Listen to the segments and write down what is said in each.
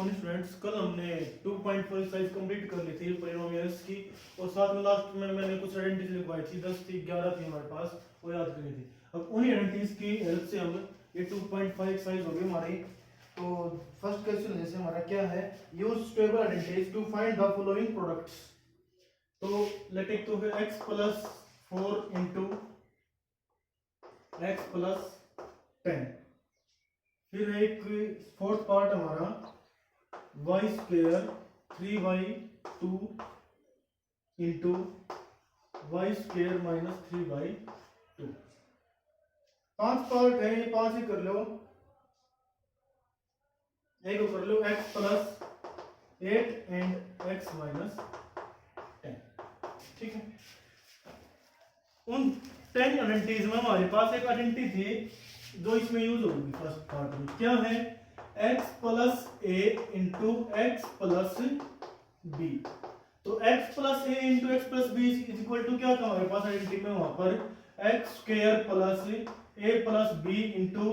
Morning students. कल हमने 2.4 exercise complete कर ली थी पॉलिनोमियल्स की, और साथ में लास्ट में मैंने कुछ आइडेंटिटीज लिखवाई थी, 10 थी 11 थी हमारे पास, वो याद करनी थी। अब उन्हीं आइडेंटिटीज की हेल्प से हम ये 2.5 एक्सरसाइज हो गई हमारी। तो फर्स्ट क्वेश्चन जैसे हमारा क्या है, use stable identities to find the following products. तो लेट इट तो x plus 4 into x plus 10। फिर एक फोर्थ पार्ट हमारा Y square 3/2 into Y square minus 3/2। 5 part है, ये 5 ही कर लो। एक को कर लो x plus 8 and x minus 10। ठीक है। उन 10 आइडेंटिटीज में हमारे पास एक आइडेंटिटी थी जो इसमें यूज होगी फर्स्ट पार्ट में। क्या है? x plus A into x plus B. तो x plus A into x plus B is equal to क्या था हमारे पास आइडेंटिटी में? वहां पर X square plus A plus B into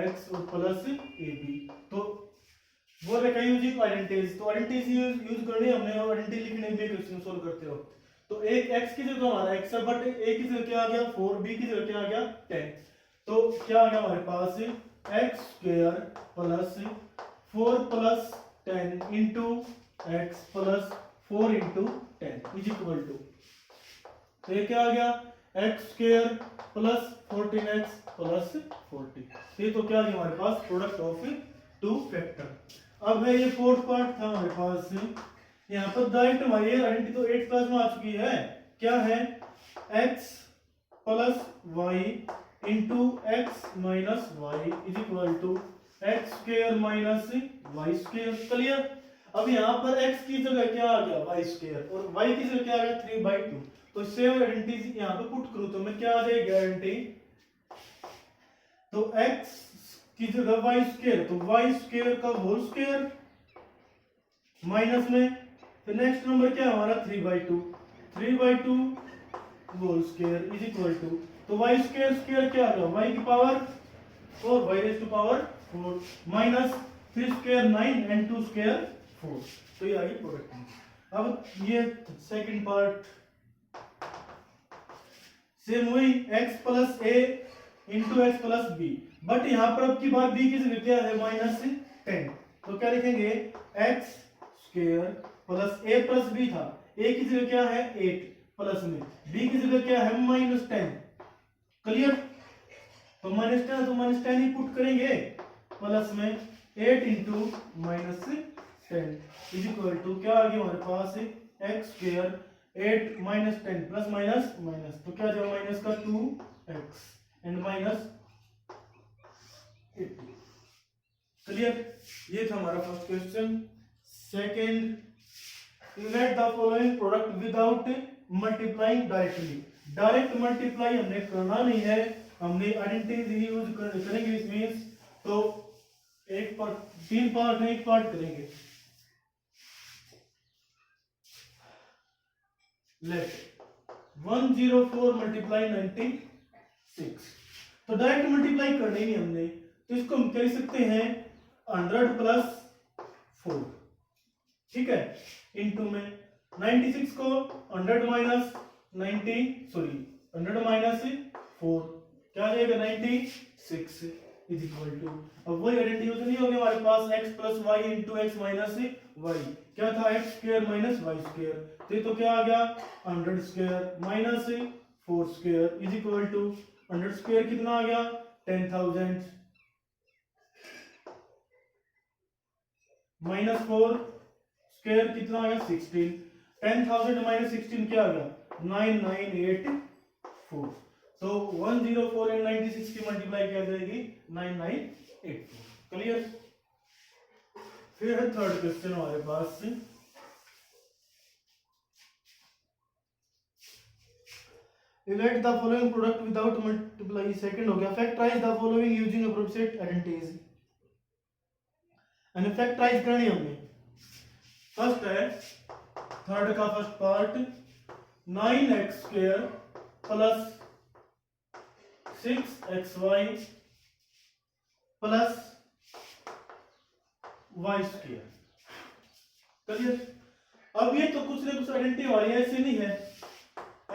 X और प्लस ए बी। तो वो देखा यूजिंग आइडेंटिटीज। तो आइडेंटिटीज यूज करनी है हमने, और आइडेंटिटी लिखने में क्वेश्चन सोल्व करते हो। तो एक x की जगह हमारा x है, बट a की जगह क्या आ गया 4, b की जगह क्या आ गया 10। तो क्या आ गया हमारे पास x square plus 4 plus 10 into x plus 4 into 10 is equal to, तो ये क्या आ गया x square plus 14x plus 40। ये तो क्या आ गया हमारे पास प्रोडक्ट ऑफ टू फैक्टर। अब है ये फोर्थ पार्ट था हमारे पास। यहाँ पर डायरेक्ट हमारी आइडेंटिटी तो 8 क्लास में आ चुकी है। क्या है? x plus Y into X minus Y is equal to X square minus Y square. Clear? अब यहाँ पर x की जगह क्या आ गया वाई स्क्वायर, और y की जगह क्या आ गया 3/2। तो सेम आइडेंटिटी यहाँ पे पुट करूँ तो मैं क्या आ जाएगी आइडेंटिटी? तो x की जगह वाई स्क्वायर, तो वाई स्क्वायर का होल स्क्वायर माइनस में, तो नेक्स्ट नंबर क्या है हमारा 3/2। 3/2 whole square is equal to, तो y स्क्वायर स्क्वायर क्या आ गया y की power 4 y raise to power 4 minus 3 square 9 and 2 square 4। तो ये आ गई प्रोडक्ट। अब ये सेकंड पार्ट सेम वही x plus a into x plus B, but यहाँ पर अब की बार b की जगह क्या है माइनस 10। तो क्या लिखेंगे x square plus a plus b था, a की जगह क्या है 8 प्लस में, b की जगह क्या है माइनस 10। क्लियर? तो माइनस 10 तो माइनस 10 ही पुट करेंगे, प्लस में 8 into minus 10 is equal to क्या आ गया हमारे पास x square 8 minus 10 plus minus minus, तो क्या जाएगा माइनस का 2x एंड माइनस 80। क्लियर? ये था हमारा first question. Second, let the following product without multiplying directly। Direct multiply हमने करना नहीं है, हमने आइडेंटिटीज ही यूज करेंगे इसमें। तो एक पार्ट, 3 पार्ट है, एक पार्ट करेंगे। Let 104 multiply 96। तो डायरेक्ट मल्टीप्लाई करनी नहीं हमने, तो इसको हम कह सकते हैं 100 प्लस 4। ठीक है, इनटू में 96 को 100 माइनस 90 सॉरी 100 माइनस 4 क्या आ जाएगा 96 इज इक्वल टू, अब वही आइडेंटिटी यूज नहीं होगी हमारे पास x plus Y into X minus Y. क्या था x square minus Y square, तो क्या आ गया 100 square minus 4 square is equal to 100 square कितना आ गया 10,000 माइनस 4 स्क्वायर कितना आ गया 16। 10,000 माइनस 16 क्या आ गया 9984। तो 104 एंड 96 की मल्टीप्लाई क्या जाएगी 9984। क्लियर? फिर है थर्ड क्वेश्चन हमारे पास। Evaluate the following product without multiply। Second हो गया factorise the following using appropriate identities. And factorise करनी हमने। फर्स्ट है थर्ड का first part 9x square plus 6xy plus y square. Clear. अब ये तो कुछ ना कुछ आइडेंटिटी हमारी ऐसे नहीं है,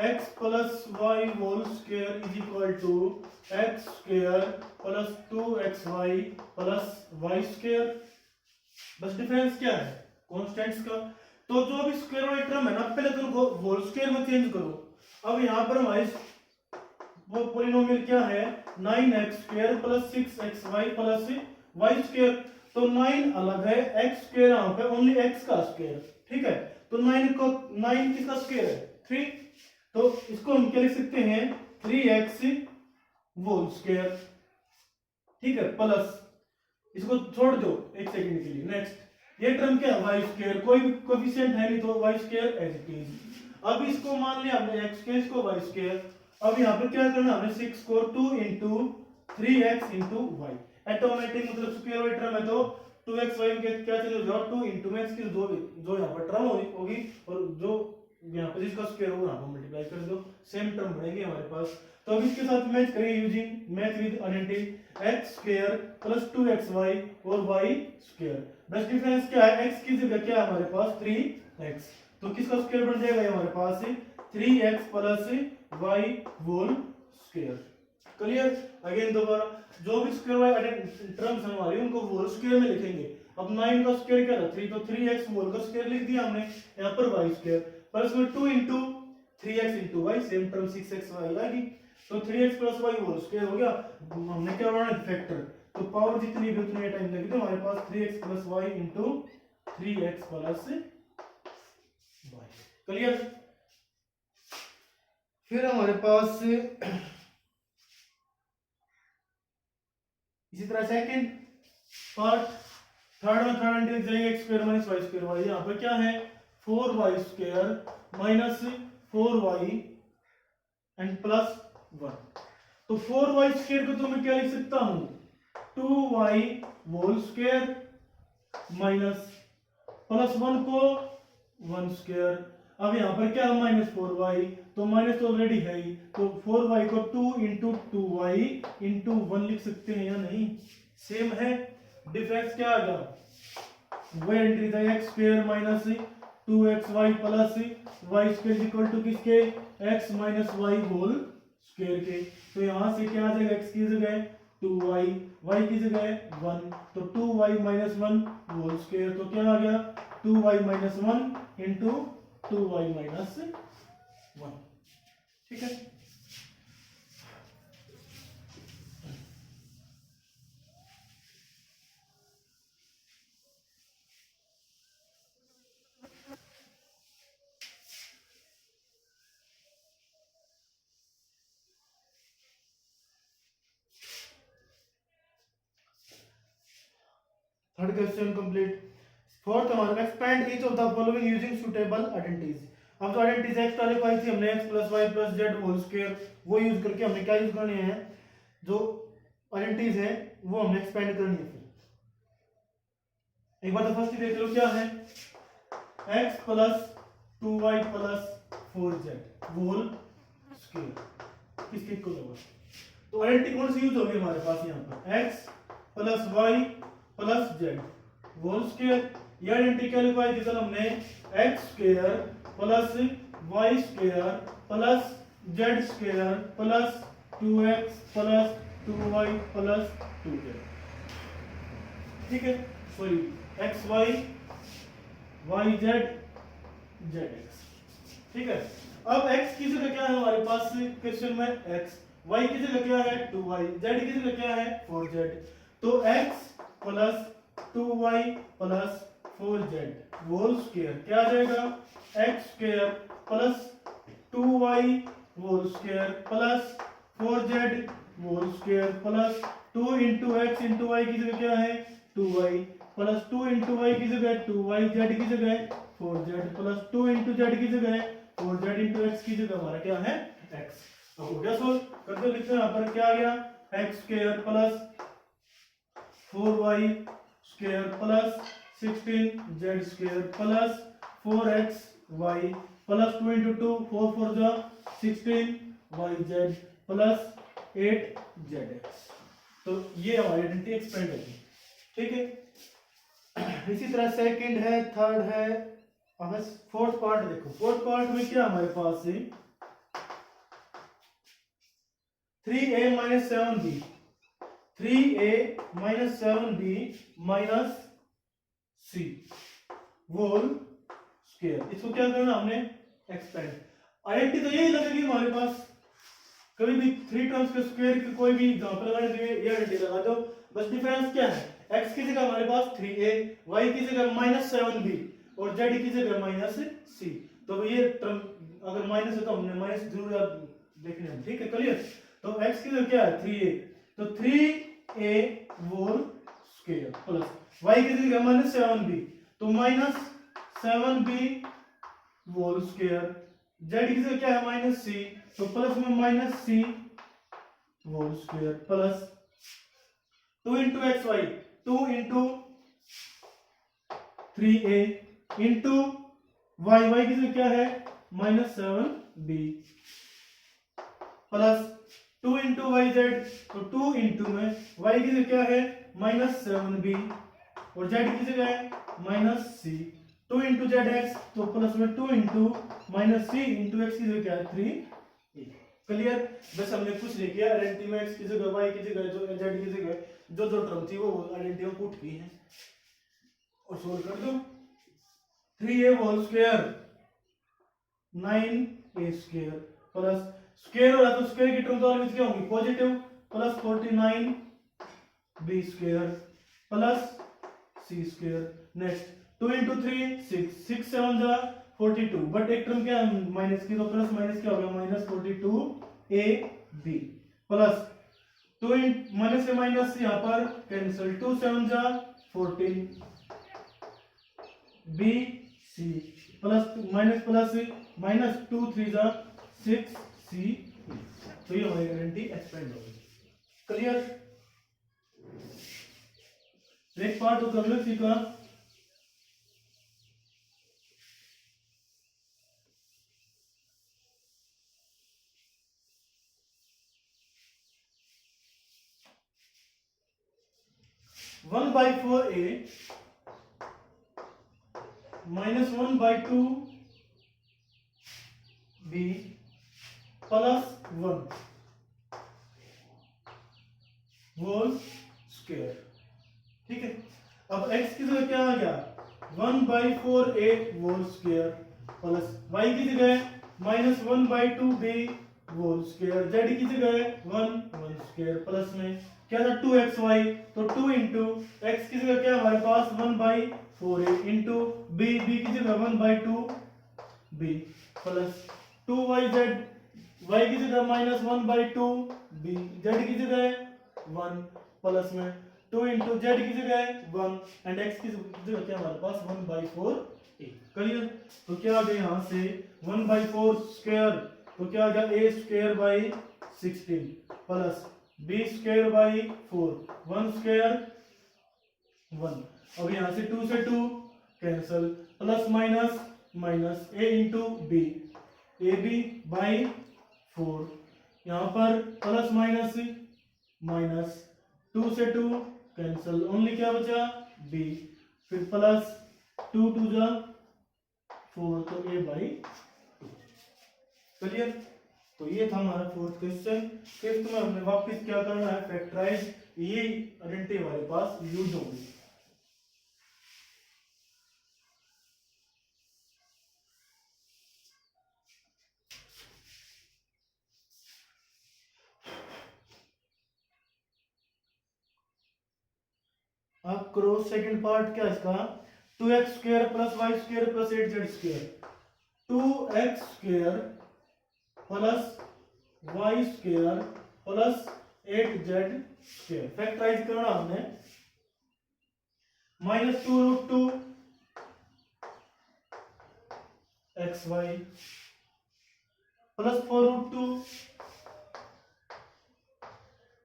x plus Y whole square is equal to X square plus 2xy plus Y square. बस डिफरेंस क्या है, कॉन्स्टेंट्स का। तो जो भी स्क्वायर वाली टर्म है ना, पहले तो उनको होल स्क्वायर में चेंज करो। अब यहाँ पर हमारी वो पॉलिनोमियल क्या है, 9x square plus 6xy plus Y square. तो 9 अलग है, x स्क्वायर यहाँ पे ओनली x का स्क्वायर, ठीक है। तो 9 किसका स्क्वायर है, 3। तो इसको हम क्या लिख सकते हैं, 3x होल स्क्वायर, ठीक है, प्लस इसको छोड़ दो एक सेकंड के लिए। नेक्स्ट ये टर्म क्या है, वाई स्क्वायर, कोई भी कोएफिशिएंट है नहीं तो Y square as it is. अब इसको मान लिया हमने x स्क्वायर, इसको वाई स्क्वायर। अब यहाँ पे क्या करना हमने, 6 को 2 into 3x into Y. Automatic मतलब स्क्वायर वाली टर्म है तो 2xy में क्या चेंज हो जाएगा, 2 इंटू में इसकी जो यहाँ पर टर्म होगी और जो यहाँ पर जिसका स्क्वायर होगा यहाँ पर मल्टीप्लाई कर दो, सेम टर्म बनेगी हमारे पास। तो अब इसके साथ मैच करेंगे using match with identity, x square plus 2xy और y स्क्वायर। बस डिफरेंस क्या है, x की जगह क्या है हमारे पास 3x, तो किसका स्क्वायर बन जाएगा हमारे पास 3x plus y whole square. Clear. Again दोबारा जो भी स्क्वायर वाले टर्म्स हैं हमारी उनको होल स्क्वायर में लिखेंगे। अब 9 का स्क्वायर क्या था 3, तो 3x होल का स्क्वायर लिख दिया हमने, यहाँ पर y स्क्वायर प्लस में 2 into 3x into Y, same term 6xy आएगी। तो 3x plus Y whole square हो गया। हमने क्या बनाना फैक्टर, तो पावर जितनी भी उतनी टाइम लगेगी, तो हमारे पास 3x plus Y into 3x plus Y. Clear. फिर हमारे पास इसी तरह सेकंड पार्ट, थर्ड में थर्ड इंटीग्रल जाएंगे, x square minus Y square Y. यहाँ पे क्या है 4y square minus 4y and plus 1। तो 4y स्क्वायर को तो मैं क्या लिख सकता हूं, 2y whole square minus plus 1 को 1 स्क्वायर। अब यहाँ पर क्या है माइनस 4y, तो माइनस तो ऑलरेडी है ही, तो 4y को 2 इंटू 2y इंटू 1 लिख सकते हैं या नहीं, सेम है। डिफरेंस क्या आ गया, वो एंट्री था x square minus 2xy plus Y square equal to किसके, x minus Y whole square के। तो यहां से क्या आ जाएगा, x की जगह 2y, y की जगह 1, तो 2y माइनस 1 होल स्क्वायर। तो क्या आ गया 2y minus 1 into 2y minus 1, ठीक है। Third question complete. फोर्थ हमारा expand each of the following using suitable identities. अब जो आइडेंटिटीज एक्स क्वालिफाई थी हमने x plus Y plus Z whole square, वो यूज करके हमने क्या यूज करने हैं, जो आइडेंटिटीज हैं वो हमने एक्सपेंड करनी है। फिर एक बार तो फर्स्ट देख लो क्या है, x plus 2y plus 4z whole square किसके इक्वल होगा। तो आइडेंटिटी कौन सी यूज होगी हमारे पास यहाँ पर, x plus Y plus Z whole square. ये आइडेंटिटी क्या लिखवाई थी, हमने x square plus Y square plus Z square plus 2x plus 2y plus 2z, ठीक है। Sorry x y y z z x, ठीक है। अब x की जगह क्या है हमारे पास क्वेश्चन में, x, y की जगह क्या है 2y, z की जगह क्या है 4z। तो x plus 2y plus 4z whole square क्या आ जाएगा, x square plus 2y whole square plus 4z whole square plus 2 into X into Y की जगह क्या है 2y प्लस 2 इंटू वाई की जगह 2y, z की जगह 4z प्लस 2 इंटू जेड की जगह 4z इंटू एक्स की जगह हमारा क्या है x। तो हो गया सोल्व कर दो, लिखते हैं यहाँ पर क्या आ गया, x square plus 4y square plus 16z square plus 4xy plus 2 into 2 4 4 जा 16yz प्लस 8zx। तो ये हमारी आइडेंटिटी एक्सपेंड होगी, ठीक है। इसी तरह सेकंड है, थर्ड है, अब फोर्थ पार्ट देखो। फोर्थ पार्ट में क्या हमारे पास है 3a minus 7b, 3a minus 7b minus c whole square. इसको क्या करना हमने एक्सपेंड। आइडेंटिटी तो यही लगेगी हमारे पास, कभी भी थ्री टर्म्स के स्क्वायर की कोई भी एग्जांपल लगाने के लिए ये आइडेंटिटी लगा दो। बस डिफरेंस क्या है, x की जगह हमारे पास 3a, y की जगह माइनस 7b और z की जगह माइनस c। तो ये टर्म अगर माइनस है तो हमने माइनस जरूर याद देखने हैं, ठीक है क्लियर। तो x की जगह क्या है 3a, तो 3a whole square plus y की जगह माइनस 7b तो minus 7b whole square, z की जगह क्या है माइनस c तो प्लस में minus c whole square plus 2 into X Y, 2 into 3a into Y, Y की जगह क्या है minus 7b plus 2 into Y Z, तो 2 इंटू में वाई की जगह क्या है माइनस 7b और जेड की जगह है minus c, 2 into Z x तो प्लस में 2 into minus c into x की जगह क्या है 3a। क्लियर। बस हमने कुछ नहीं किया, आइडेंटिटी में x की जगह y की जगह जो z की जगह जो जो टर्म थी वो आइडेंटिटी में पुट की है और सोल्व कर दो। 3a whole square 9a square plus square हो रहा तो स्क्वायर की टर्म तो ऑलवेज क्या होगी positive, plus 49b square plus c square. Next 2 into 3 6, 6 7 जा 42, बट एक टर्म क्या है माइनस की तो प्लस माइनस क्या हो गया माइनस 42ab प्लस 2 माइनस से माइनस यहाँ पर कैंसिल, 2 7 जा 14 B C plus minus plus minus 2 3 जा 6 सी, तो ये हमारी गारंटी एक्सपेंड होगी। क्लियर। एक पार्ट तो कर लो इसी का। One by four A minus 1/2 B plus 1 whole square, ठीक है। अब x की जगह क्या आ गया 1/4a whole square plus y की जगह minus 1/2 b whole square, z की जगह 1 स्क्वायर प्लस में क्या था 2xy तो 2 इंटू एक्स की जगह क्या हमारे पास 1/4a इंटू b, b की जगह 1/2 b प्लस 2yz, y की जगह माइनस 1/2 b, z की जगह 1 प्लस में 2 इंटू जेड की जगह 1 एंड एक्स की जगह क्या हमारे पास 1/4 a। क्लियर। तो क्या आ गया यहाँ से 1/4 स्क्वायर तो क्या आ गया a स्क्वायर बाई 16 प्लस b स्क्वायर बाई 4, 1 स्क्वायर 1। अब यहाँ से 2 से 2 cancel plus minus minus a into B, A B by 4, यहाँ पर प्लस माइनस माइनस 2 से 2 कैंसल, ओनली क्या बचा b, फिर प्लस 2 2 जा 4 तो a बाई 2। क्लियर। तो ये था हमारा फोर्थ क्वेश्चन। फिफ्थ में हमने वापस क्या करना है फैक्टराइज, ये आइडेंटिटी हमारे पास यूज होगी। अब करो सेकंड पार्ट क्या इसका 2x square plus Y square plus 8z square, 2x square plus Y square plus 8z square. Factorise करना हमने minus 2√2 xy plus 4√2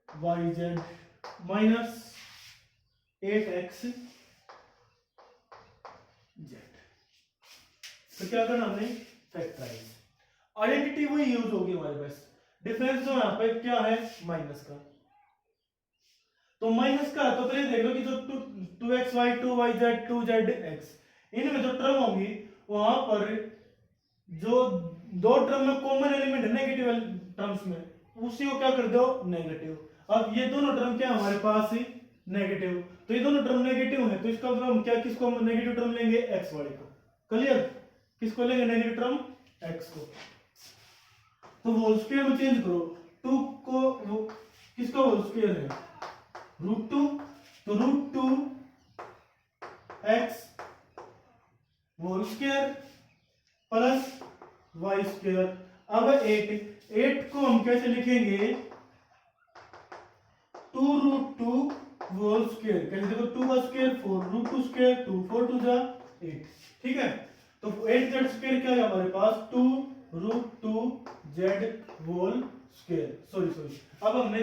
yz minus 8xz। तो क्या करना हमने फैक्टराइज, आइडेंटिटी वही यूज होगी हमारे पास, डिफरेंस जो यहाँ पे क्या है माइनस का। तो माइनस का तो पहले देख लो कि जो two X Y two Y Z two Z X, इनमें जो टर्म होंगी वहां पर जो दो टर्म में कॉमन एलिमेंट है नेगेटिव टर्म्स में, उसी को क्या कर दो नेगेटिव। अब ये दोनों टर्म क्या हमारे पास नेगेटिव, तो ये दोनों टर्म नेगेटिव है तो इसका मतलब हम क्या किसको नेगेटिव टर्म लेंगे एक्स वाई को। क्लियर, किसको लेंगे नेगेटिव टर्म एक्स को। तो होल स्क्वायर में चेंज करो, टू को वो किसका होल स्क्वायर है रूट टू, तो root two x whole square plus Y square. अब 8 को हम कैसे लिखेंगे, two root two whole square, कैसे देखो टू का square 4 root two square 2 4 two जा 8, ठीक है। तो 8 जेड स्क्वायर क्या है हमारे पास 2 root two z whole square. Sorry अब हमने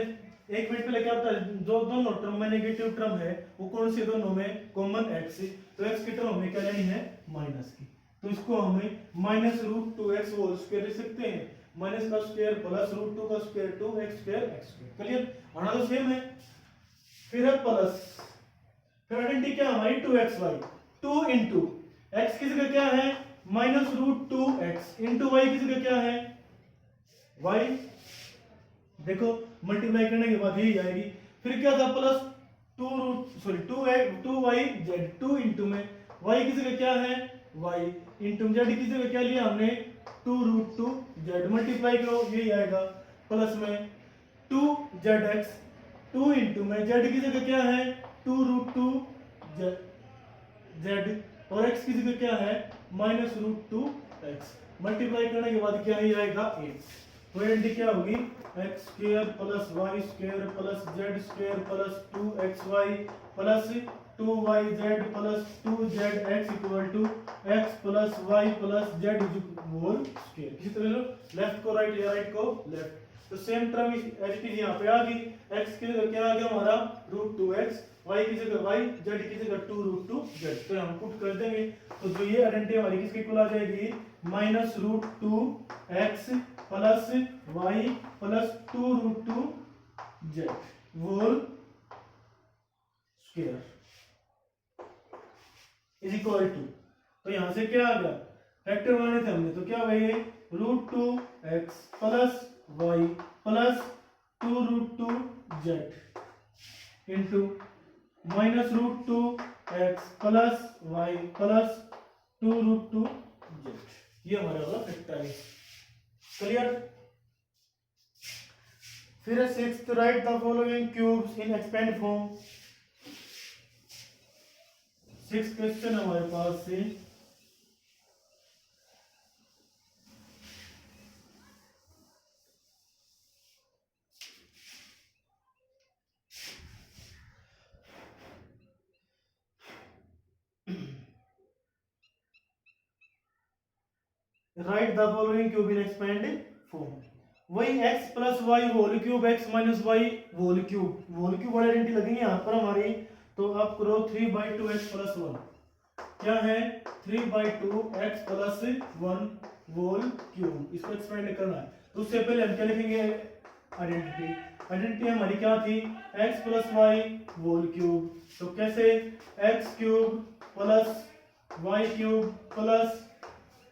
एक मिनट पहले क्या बताया, जो दोनों टर्म में नेगेटिव टर्म है वो कौन सी दोनों में कॉमन एक्स, तो एक्स की टर्म हमें क्या लेनी है माइनस की, तो इसको हमें minus root two x whole square लिख सकते हैं, माइनस का स्क्वायर प्लस रूट टू का square 2 x square x square. Clear, आना तो सेम है। फिर है प्लस, फिर आइडेंटिटी क्या हमारी 2xy 2 इंटू एक्स की जगह क्या है minus root two x into Y की जगह क्या है y, देखो मल्टीप्लाई करने के बाद यही आएगी। फिर क्या था प्लस 2 वाई जेड 2 इंटू में y की जगह क्या है y इंटू जेड की जगह क्या लिया हमने 2 रूट टू जेड, मल्टीप्लाई करो यही आएगा प्लस में 2 जेड एक्स 2 इंटू में जेड की जगह क्या है 2 रूट टू जेड और x की जगह क्या है minus root two x, multiply करने के बाद क्या ही आएगा 8। तो आइडेंटिटी क्या होगी x square plus Y square plus Z square plus 2xy plus 2yz plus 2zx equal to x plus y plus z whole square. किसी तरह लेफ्ट को राइट या राइट को लेफ्ट, तो same term as it is यहाँ पे आ गई, x की जगह क्या आ गया हमारा रूट टू एक्स, y की जगह y, z की जगह 2 रूट टू जेड, तो हम पुट कर देंगे। तो जो ये आइडेंटिटी हमारी किसके इक्वल आ जाएगी minus root two x plus Y plus 2 root two z whole square is equal to, तो यहां से क्या आ गया फैक्टर बनाने थे हमने, तो क्या भाई root two x plus Y plus 2 root two z into minus root two x plus Y plus 2 root two z, ये हमारा होगा फैक्टर है। क्लियर। फिर 6th write the following cubes in expand form. 6th question हमारे पास से write the following cube in expand form. वही x plus Y whole cube x minus Y whole cube identity लगेंगे यहाँ पर हमारी, तो आप करो 3/2x प्लस 1 क्या है 3/2x प्लस 1 होल क्यूब, इसको एक्सपेंड करना है। तो उससे पहले हम क्या लिखेंगे आइडेंटिटी हमारी क्या थी x plus Y whole cube, तो कैसे x cube plus y cube plus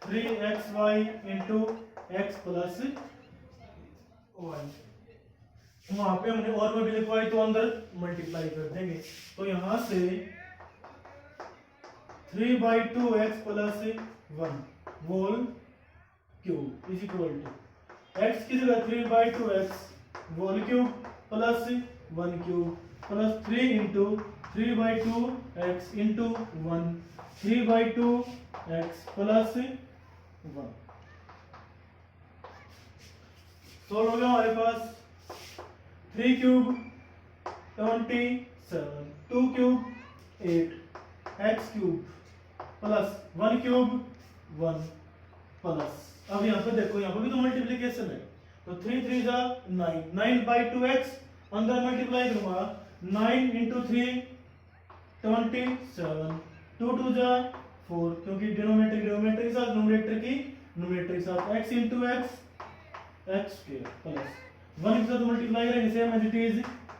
3xy into x plus y, वहां पे हमने और में भी लिखवाई तो अंदर मल्टीप्लाई कर देंगे, तो यहां से 3/2x plus 1 whole cube is equal to x की जगह 3/2x whole cube plus 1 cube plus 3 into 3/2x into 1 3/2x plus 1। Solve हो गया हमारे पास 3 cube 27 2 cube 8 x cube plus 1 cube 1 plus, अब यहाँ पे देखो यहाँ पे भी तो मल्टीप्लिकेशन है, तो 3 3 जा 9 9/2x अंदर मल्टीप्लाई करूंगा 9 इंटू 3 27 2 2 जा 4 क्योंकि डिनोमिनेटर के साथ न्यूमरेटर के साथ x into x x square plus 1 के साथ मल्टीप्लाई करेंगे सेम एज इट इज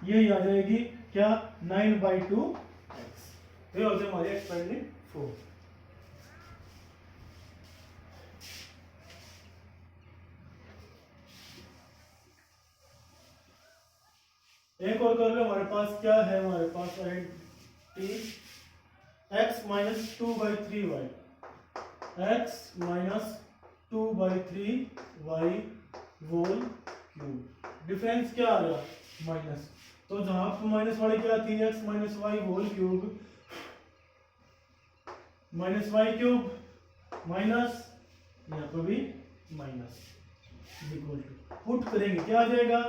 यही आ जाएगी क्या 9/2 x। ये होते हमारे एक्सपेरिमेंट 4। एक और कर लो, हमारे पास क्या है, हमारे पास identity x minus 2/3y, x minus 2/3y whole cube. Difference क्या आ गया, माइनस। तो जहां पर माइनस वाली क्या थी, x minus Y whole cube minus y cube minus, यहाँ पर भी माइनस, इक्वल टू पुट करेंगे क्या आ जाएगा,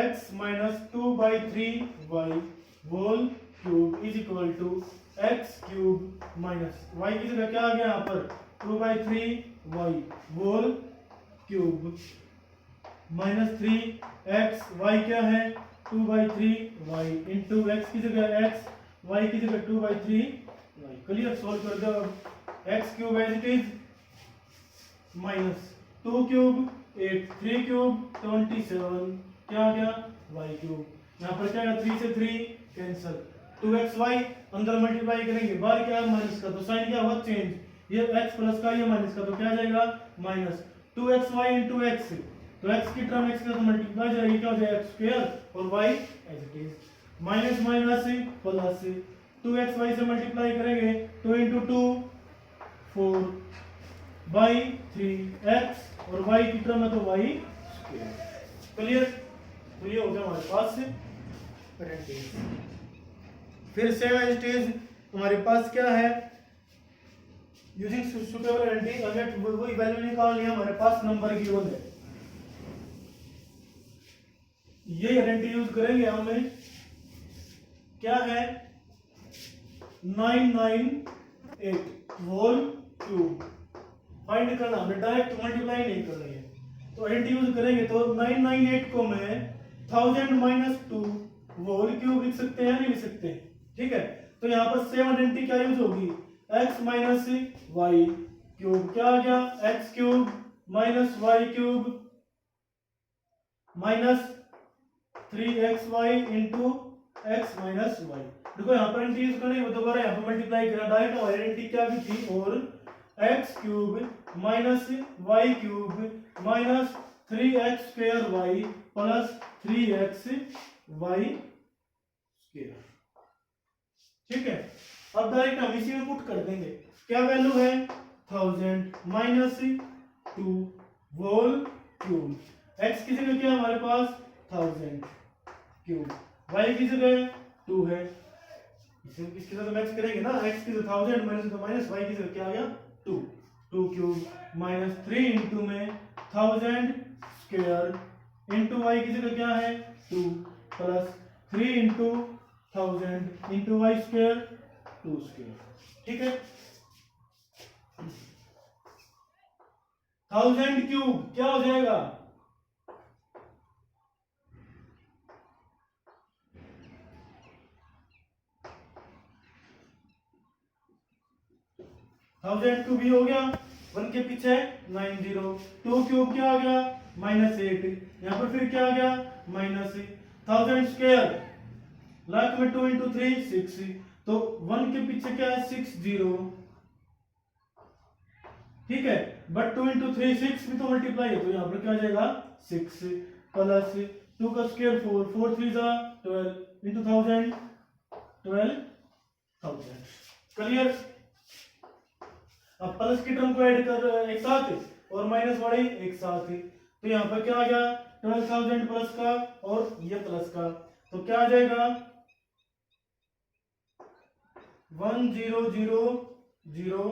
x minus 2/3y whole cube is equal to x cube minus y की जगह क्या आ गया यहाँ पर 2/3y whole cube minus 3x, y क्या है 2/3y इंटू x की जगह x, y की जगह 2/3y। क्लियर, सॉल्व कर दो। x cube as it is minus 2 cube 8, 3 cube 27, क्या आ गया y क्यूब। यहाँ पर क्या है 3 से 3 कैंसिल, 2xy अंदर मल्टीप्लाई करेंगे, बाहर क्या है माइनस का, तो साइन क्या हुआ चेंज, ये x प्लस का ये माइनस का, तो क्या आ जाएगा माइनस 2xy इंटू x, तो x की टर्म x के साथ मल्टीप्लाई जाएगी, क्या हो जाएगा x स्क्वायर और y as it is minus minus plus 2xy से मल्टीप्लाई करेंगे 2 इंटू 2 4/3x और y की टर्म है तो y स्क्वायर। क्लियर, तो ये हो गया हमारे पास आइडेंटिटी। फिर सेम एज इट इज हमारे पास क्या है, यूजिंग सुटेबल आइडेंटिटी, अगर वही वैल्यू निकाल लिया, हमारे पास नंबर गिवन है, ये आइडेंटिटी यूज करेंगे हमें, क्या है 998 होल क्यूब फाइंड करना, हमें डायरेक्ट मल्टीप्लाई नहीं करनी है, तो आइडेंटिटी यूज करेंगे, तो 998 को मैं 1000 माइनस 2 होल क्यूब लिख सकते हैं, नहीं लिख सकते, ठीक है। तो यहाँ पर सेम आइडेंटिटी क्या यूज होगी, x माइनस वाई क्यूब, क्या आ गया x cube minus y cube minus 3xy into x minus y. देखो यहाँ पर आइडेंटिटी यूज करनी है, दोबारा यहाँ पर मल्टीप्लाई करना, डायरेक्ट आइडेंटिटी क्या भी थी, और x cube minus y cube minus 3x square y plus 3x y square, ठीक है। अब डायरेक्ट हम इसी में पुट कर देंगे, क्या वैल्यू है 1000 माइनस 2 होल क्यूब, x की जगह क्या है हमारे पास 1000 क्यूब, y की जगह 2 है, इसके साथ मैच करेंगे ना, x की जगह 1000 माइनस y की जगह क्या आ गया 2 क्यूब माइनस 3 इंटू में 1000 स्क्वायर इंटू y की जगह क्या है 2 plus 3 into 1000 into y square 2 square, ठीक है। 1000 क्यूब क्या हो जाएगा 1000 क्यूब ही हो गया, 1 के पीछे 90, 2 क्यूब क्या आ गया -8, यहाँ पर फिर क्या आ गया माइनस 1000 स्क्वायर लाख में 2 इंटू 3 6, तो 1 के पीछे क्या है 60, ठीक है, बट 2 इंटू 3 6 भी तो मल्टीप्लाई है, तो यहाँ पर क्या आ जाएगा 6 प्लस 2 का स्क्वायर 4, 4 3 जा 12 इंटू 1000 12,000। क्लियर। अब प्लस की टर्म को ऐड कर एक साथ और माइनस वाली एक साथ, तो यहाँ पर क्या आ गया 12,000 प्लस का और ये प्लस का, तो क्या आ जाएगा 1000,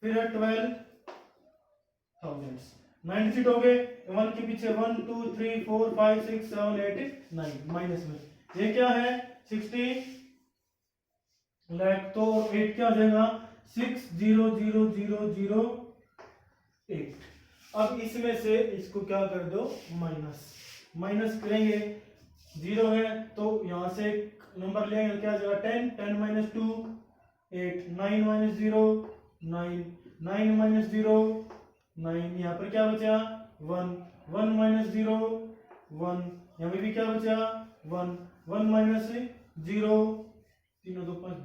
फिर है 12,000, 9 सीट हो गए, 1 के पीछे 1 2 3 4 5 6 7 8 9 माइनस में ये क्या है 60 लाख, तो 8 क्या हो जाएगा 600,008। अब इसमें से इसको क्या कर दो माइनस करेंगे, 0 है तो यहां से नंबर लेंगे, क्या हो जाएगा 10 10 माइनस 2 8 9 माइनस 0 9 9 माइनस 0 9, यहाँ पर क्या बचा 1 1 माइनस 0 1, यहाँ पे भी क्या बचा 1 1 माइनस 0, 3 2 5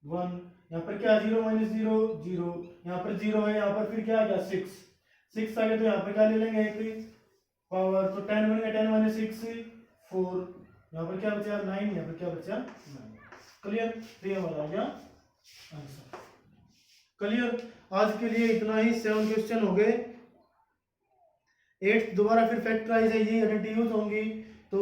1, यहाँ पर क्या 0 माइनस 0 0, यहाँ पर 0 है, यहाँ पर फिर क्या आ गया 6 आ गया, तो यहाँ पर क्या ले लेंगे एक पावर, तो 10 बन गया, 10 माइनस 6 4, यहाँ पर क्या बचा 9, यहाँ पर क्या बचा 9। क्लियर, तो ये वाला आ गया आंसर। क्लियर, आज के लिए इतना ही, 7 क्वेश्चन हो गए। 8 दोबारा फिर फैक्टराइज है, ये आइडेंटिटी यूज होंगी, तो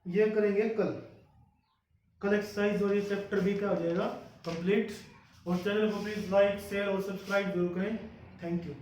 ये करेंगे कल एक्सरसाइज, और ये चैप्टर भी क्या हो जाएगा कंप्लीट। और चैनल को प्लीज लाइक शेयर और सब्सक्राइब जरूर करें। Thank you.